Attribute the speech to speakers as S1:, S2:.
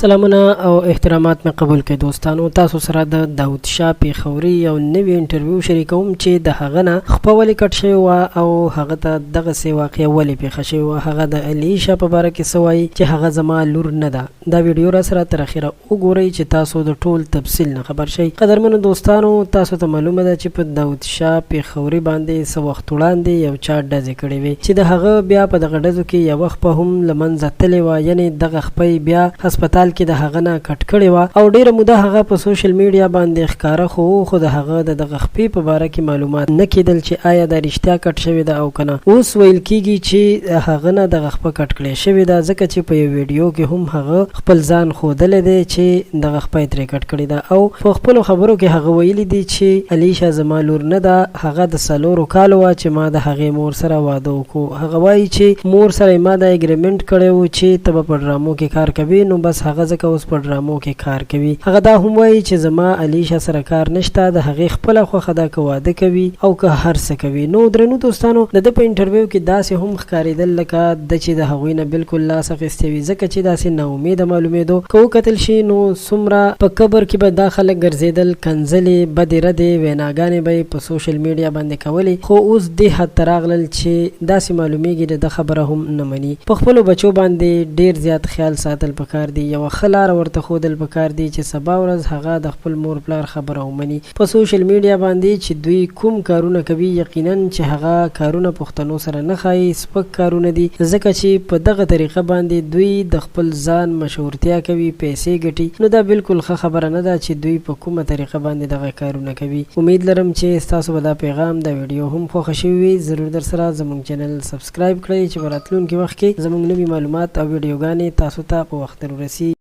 S1: سلامونه او احترامات مې قبول کړئ دوستانو. تاسو سره د داود شاه پیښوري یو نوی انټرویو شریکوم چې د هغه نه خپه ولې کټ شوی وه او هغه ته دغسې واقعه ولې پیښه شوې وه. هغه د علیشه په باره کې څه وایي چې هغه زما لور نه ده. دا ویډیو را سره تر اخره وګورئ چې تاسو د ټول تفصیل نه خبر شئ. قدرمنو دوستانو، تاسو ته معلومه ده چې په داود شاه پیښوري باندې څه وخت وړاندې یو چا ډزې کړې وې چې د هغه بیا په دغه ډزو کې یوه خپه هم له منځه تللې وه، یعنې دغه خپه بیا هسپتال کې د هغه نه کټ کړې وه او ډیره موده هغه په سوشل میډیا باندې ښکاره خو د هغه د دغه خپې په باره کې معلومات نه کېدل چې آیا دا رښتیا کټ شوې ده او که نه. اوس ویل کېږي چې هغه نه دغه خپه کټ کړې شوې ده، ځکه چې په یو ویډیو کې هم هغه خپل ځان ښودلی دی چې دغه خپه یې ترې کټ کړې ده او په خپلو خبرو کې هغه ویلي دي چې علیشه زما لور نه ده. هغه د 4 کالو وه چې ما د هغې مور سره واده وکړو. هغه وایي چې مور سره ما د اګریمنټ کړی و چې ته به په ډرامو کې کار کوي، نو بس هغه ځکه اوس په ډرامو کې کار کوي. هغه دا هم وایي چې زما علیشه سره کار نشته، د هغې خپله خوښه ده که واده کوي او که هر څه کوي. نو درنو دوستانو، د ده په انټرویو کې داسې هم ښکارېدل لکه د چې د هغوی نه بالکل لاس اخیستی وي، ځکه چې داسې ناامیده معلومېدو. که وکتل شي نو څومره په قبر کې به دا خلک ګرځېدل، کنځلې بدې ردې ویناګانې به یې په سوشل میډیا باندې کولې، خو اوس دې حد ته راغلل چې داسې معلومیږي د ده خبره هم نه مني. په خپلو بچو باندې ډېر زیات خیال ساتل پکار دي، یوه ښه لاره ورته ښودل پکار دي چې سبا ورځ هغه د خپل مور پلار خبره ومني. په سوشل میډیا باندې چې دوی کوم کارونه کوي، یقینا چې هغه کارونه پښتنو سره نه ښایي، سپک کارونه دي، ځکه چې په دغه طریقه باندې دوی د خپل ځان مشهورتیا کوي، پیسې ګټي. نو دا بالکل ښه خبره نه ده چې دوی په کومه طریقه باندې دغه کارونه کوي. امید لرم چې ستاسو به دا پیغام د ویډیو هم خوښه شوي وي. ضرور در سره زموږ چینل سبسکرایب کړئ چې په راتلونکي وخت کې زموږ نوي معلومات او ویډیوګانې تاسو ته په وخت ورسي.